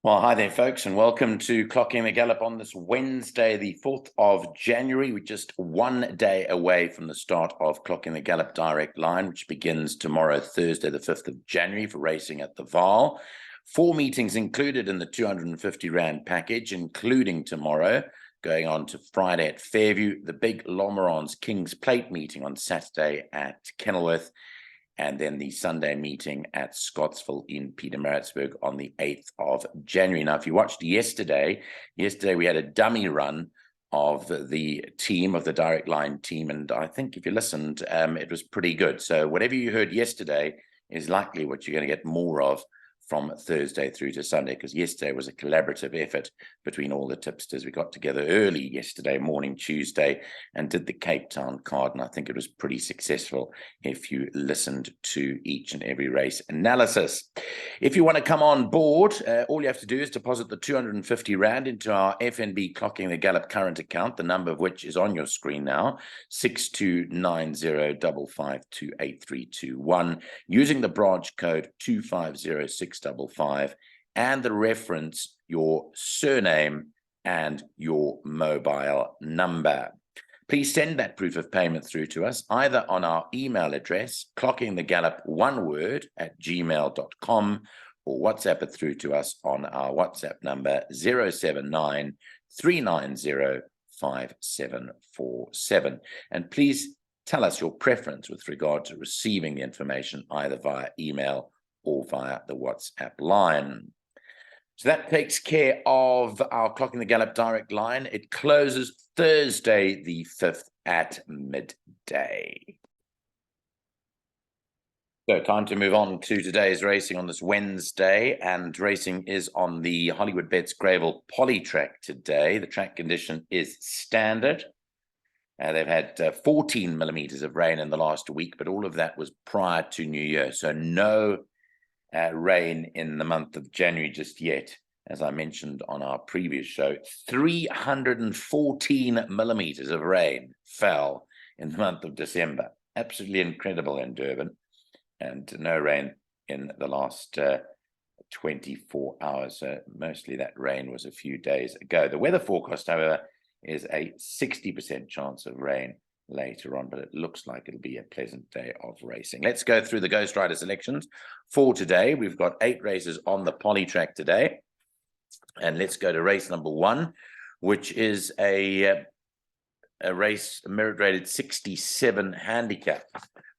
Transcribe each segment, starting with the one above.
Well, hi there, folks, and welcome to Clocking the Gallop on this Wednesday, the 4th of January. We're just one day away from the start of Clocking the Gallop Direct Line, which begins tomorrow, Thursday, the 5th of January, for racing at the Vaal. 4 meetings included in the 250 Rand package, including tomorrow, going on to Friday at Fairview, the big Lomerans King's Plate meeting on Saturday at Kenilworth, and then the Sunday meeting at Scottsville in Pietermaritzburg on the 8th of January. Now, if you watched yesterday we had a dummy run of the team, of the Direct Line team, and I think if you listened, it was pretty good. So whatever you heard yesterday is likely what you're going to get more of from Thursday through to Sunday, because yesterday was a collaborative effort between all the tipsters. We got together early yesterday morning, Tuesday, and did the Cape Town card, and I think it was pretty successful if you listened to each and every race analysis. If you want to come on board, all you have to do is deposit the 250 Rand into our FNB Clocking the Gallop current account, the number of which is on your screen now, 6290552831, using the branch code 250655 and the reference your surname and your mobile number. Please send that proof of payment through to us either on our email address, clockingthegallop1word@gmail.com, or WhatsApp it through to us on our WhatsApp number 079 390 5747. And please tell us your preference with regard to receiving the information either via email or via the WhatsApp line. So that takes care of our Clocking the Gallop direct line. It closes Thursday the 5th at midday. So time to move on to today's racing on this Wednesday, and racing is on the Hollywoodbets Greyville Polytrack today. The track condition is standard. They've had 14 millimeters of rain in the last week, but all of that was prior to New Year, so no rain in the month of January just yet. As I mentioned on our previous show, 314 millimeters of rain fell in the month of December. Absolutely incredible in Durban, and no rain in the last 24 hours. So mostly that rain was a few days ago. The weather forecast, however, is a 60% chance of rain later on, but it looks like it'll be a pleasant day of racing. Let's go through the Ghostryder selections for today. We've got 8 races on the Polytrack today, and let's go to race number 1, which is a race merit rated 67 handicap,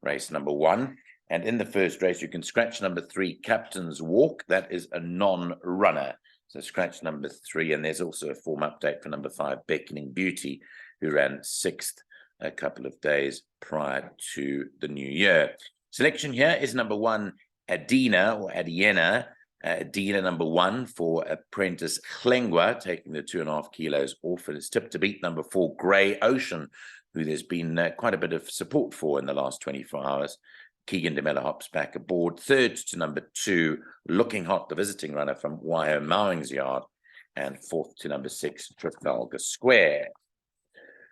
race number 1. And in the first race, you can scratch number 3, Captain's Walk. That is a non-runner, so scratch number 3. And there's also a form update for number 5, Beckoning Beauty, who ran 6th a couple of days prior to the new year. Selection here is number 1, Adina or Adiena. Adina number 1 for apprentice Klengwa, taking the 2.5 kilos off. It is tipped to beat number 4, Grey Ocean, who there's been quite a bit of support for in the last 24 hours. Keegan DeMella hops back aboard. 3rd to number 2, Looking Hot, the visiting runner from Waiho Mowing's Yard. And 4th to number 6, Trafalgar Square.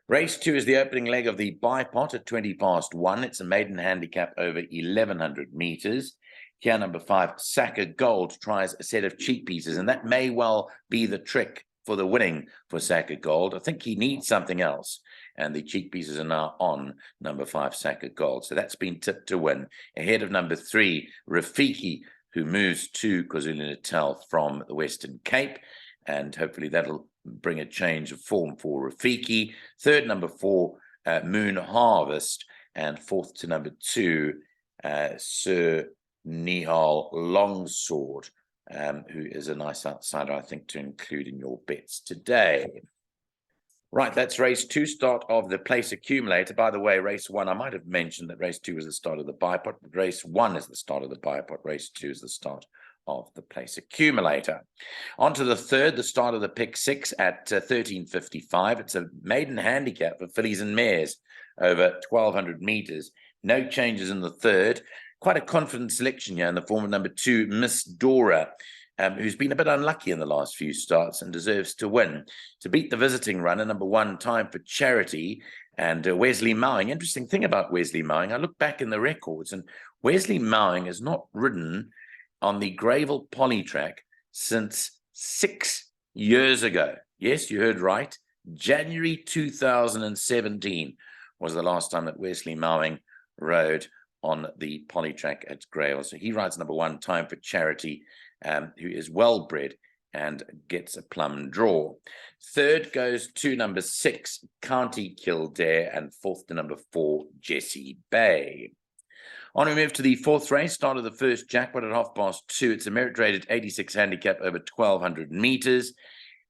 Race 2 is the opening leg of the bipot at 20 past 1. It's a maiden handicap over 1,100 meters. Here, number 5, Saka Gold, tries a set of cheek pieces, and that may well be the trick for the winning for Saka Gold. I think he needs something else, and the cheek pieces are now on number 5, Saka Gold. So that's been tipped to win. Ahead of number 3, Rafiki, who moves to KwaZulu-Natal from the Western Cape, and hopefully that'll bring a change of form for Rafiki. 3rd, number 4, Moon Harvest, and 4th to number 2, Sir Nihal Longsword, who is a nice outsider, I think, to include in your bets today. Right, that's race 2, start of the place accumulator. By the way, race 1, I might have mentioned that race 2 was the start of the bipot, but race 1 is the start of the bipot. Race 2 is the start of the place accumulator. On to the 3rd, the start of the pick 6 at 13:55. It's a maiden handicap for fillies and mares over 1,200 meters. No changes in the 3rd. Quite a confident selection here in the form of number 2, Miss Dora, who's been a bit unlucky in the last few starts and deserves to win. To beat the visiting runner, number 1, Time for Charity, and Wesley Mowing. Interesting thing about Wesley Mowing, I look back in the records, and Wesley Mowing has not ridden on the Greyville Polytrack since 6 years ago. Yes, you heard right. January 2017 was the last time that Wesley Mowing rode on the Polytrack at Greyville. So he rides number 1, Time for Charity, who is well bred and gets a plum draw. Third goes to number 6, County Kildare, and fourth to number 4, Jessie Bay. On we move to the fourth race, start of the first jackpot at 2:30. It's a merit-rated 86 handicap over 1,200 meters.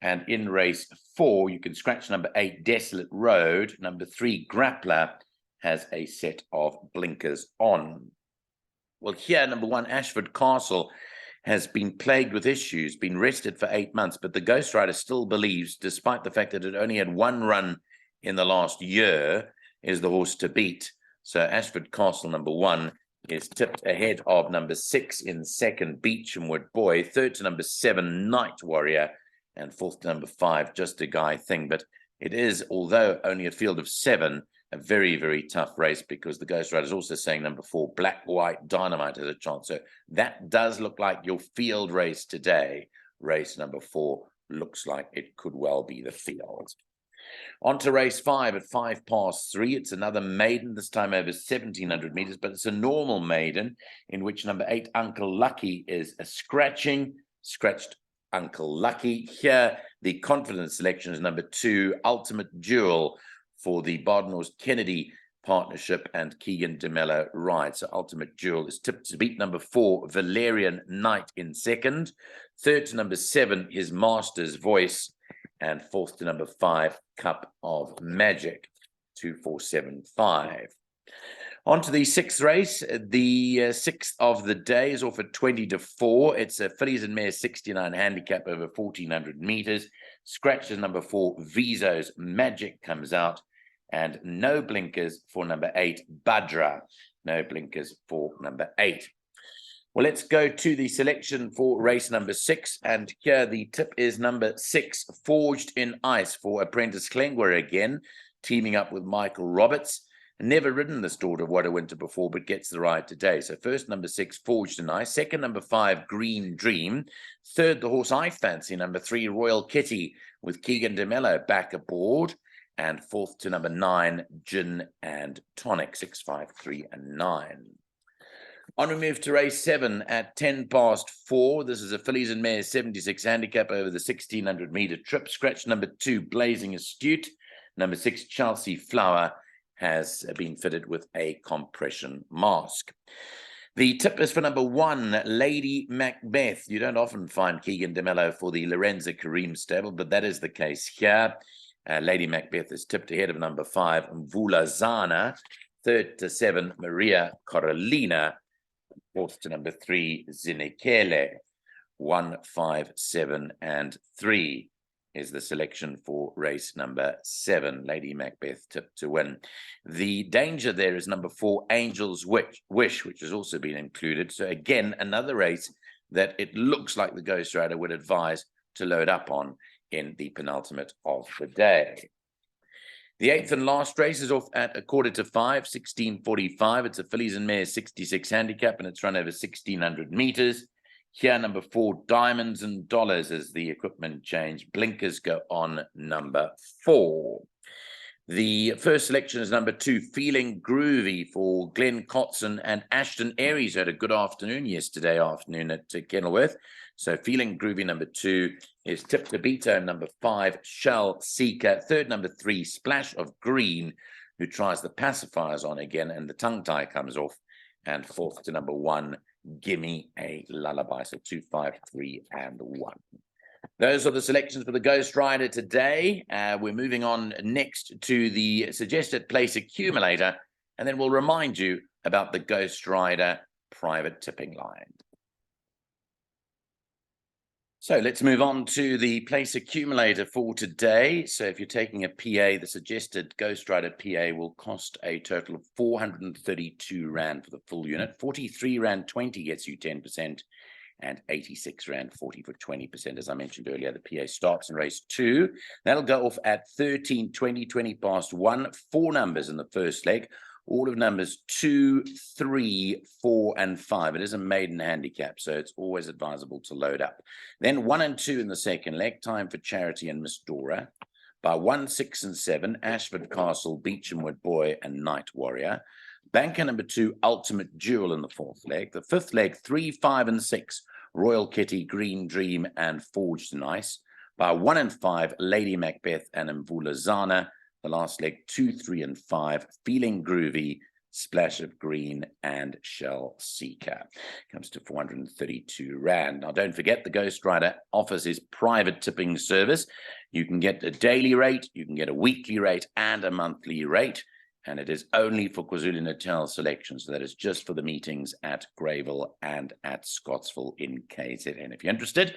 And in race 4, you can scratch number 8, Desolate Road. Number 3, Grappler, has a set of blinkers on. Well, here, number 1, Ashford Castle, has been plagued with issues, been rested for 8 months, but the Ghostryder still believes, despite the fact that it only had 1 run in the last year, is the horse to beat. So Ashford Castle, number 1, is tipped ahead of number 6 in second, Beechamwood Boy, third to number 7, Night Warrior, and fourth to number 5, Just a Guy Thing. But it is, although only a field of 7, a very, very tough race, because the Ghostryder is also saying number 4, Black White Dynamite, has a chance. So that does look like your field race today. Race number 4 looks like it could well be the field. On to race 5 at 3:05. It's another maiden, this time over 1,700 meters, but it's a normal maiden in which number 8, Uncle Lucky, is a scratched Uncle Lucky. Here, the confidence selection is number 2, Ultimate Jewel, for the Bardenhorst Kennedy partnership, and Keegan DeMello rides. So Ultimate Jewel is tipped to beat number 4, Valerian Knight, in second. Third to number 7 is Master's Voice, and fourth to number 5, Cup of Magic, 2475. On to the 6th race. The 6th of the day is off at 20-4. It's a fillies and mares 69 handicap over 1,400 meters. Scratches number 4, Vizo's Magic, comes out, and no blinkers for number 8, Badra. No blinkers for number 8. Well, let's go to the selection for race number 6, and here the tip is number 6, Forged in Ice, for Apprentice Klengwer again, teaming up with Michael Roberts. Never ridden this daughter of What a Winter before, but gets the ride today. So first, number 6, Forged in Ice. Second, number 5, Green Dream. Third, the horse I fancy, number 3, Royal Kitty, with Keegan DeMello back aboard. And fourth to number 9, Gin and Tonic, 6, 5, 3, and 9. On we move to race 7 at 4:10. This is a fillies and mares 76 handicap over the 1,600 meter trip. Scratch number 2, Blazing Astute. Number 6, Chelsea Flower, has been fitted with a compression mask. The tip is for number 1, Lady Macbeth. You don't often find Keegan DeMello for the Lorenzo Kareem stable, but that is the case here. Lady Macbeth is tipped ahead of number 5, Mvula Zana. Third to 7, Maria Carolina. Fourth to number 3, Zinekele. 1, 5, 7, and 3 is the selection for race number 7. Lady Macbeth tipped to win. The danger there is number 4, Angel's Wish, which has also been included. So again, another race that it looks like the Ghostryder would advise to load up on in the penultimate of the day. The 8th and last race is off at 4:45, 16:45. It's a fillies and mares 66 handicap, and it's run over 1,600 meters. Here, number 4, Diamonds and Dollars, as the equipment change. Blinkers go on number 4. The first selection is number 2, Feeling Groovy, for Glenn Cotson and Ashton Aries, who had a good afternoon yesterday afternoon at Kenilworth. So Feeling Groovy, number 2, is Tip to Beto, number 5, Shell Seeker. Third, number 3, Splash of Green, who tries the pacifiers on again, and the tongue tie comes off. And fourth to number 1, Gimme a Lullaby. So 2, 5, 3, and 1. Those are the selections for the Ghostryder today. We're moving on next to the suggested place accumulator, and then we'll remind you about the Ghostryder private tipping line. So let's move on to the place accumulator for today. So if you're taking a PA, the suggested Ghostryder PA will cost a total of 432 Rand for the full unit. 43 Rand 20 gets you 10%, and 86 Rand 40 for 20%. As I mentioned earlier, the PA starts in race 2. That'll go off at 13:20, 20 past 1. 4 numbers in the first leg. all of numbers 2, 3, 4, and 5. It is a maiden handicap, so it's always advisable to load up. Then 1 and 2 in the second leg, Time for Charity and Miss Dora. By 1, 6, and 7, Ashford Castle, Beechamwood Boy, and Night Warrior. Banker number 2, Ultimate Jewel in the fourth leg. The fifth leg, 3, 5, and 6, Royal Kitty, Green Dream, and Forged in Ice. By 1 and 5, Lady Macbeth and Mvula Zana. The last leg, 2, 3, and 5, Feeling Groovy, Splash of Green, and Shell Seeker. Comes to 432 Rand. Now, don't forget, the Ghostryder offers his private tipping service. You can get a daily rate, you can get a weekly rate, and a monthly rate. And it is only for KwaZulu-Natal selections. So that is just for the meetings at Greyville and at Scottsville in KZN. If you're interested,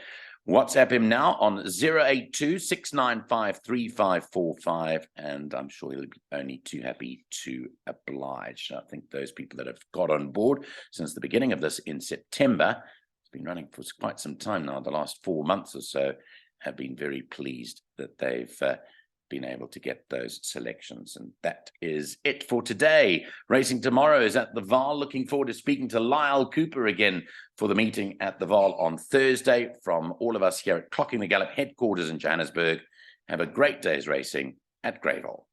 WhatsApp him now on 082-695-3545, and I'm sure he'll be only too happy to oblige. I think those people that have got on board since the beginning of this in September, it's been running for quite some time now, the last 4 months or so, have been very pleased that they've been able to get those selections. And that is it for today. Racing tomorrow is at the Vaal. Looking forward to speaking to Lyle Cooper again for the meeting at the Vaal on Thursday. From all of us here at Clocking the Gallop headquarters in Johannesburg, have a great day's racing at Greyville.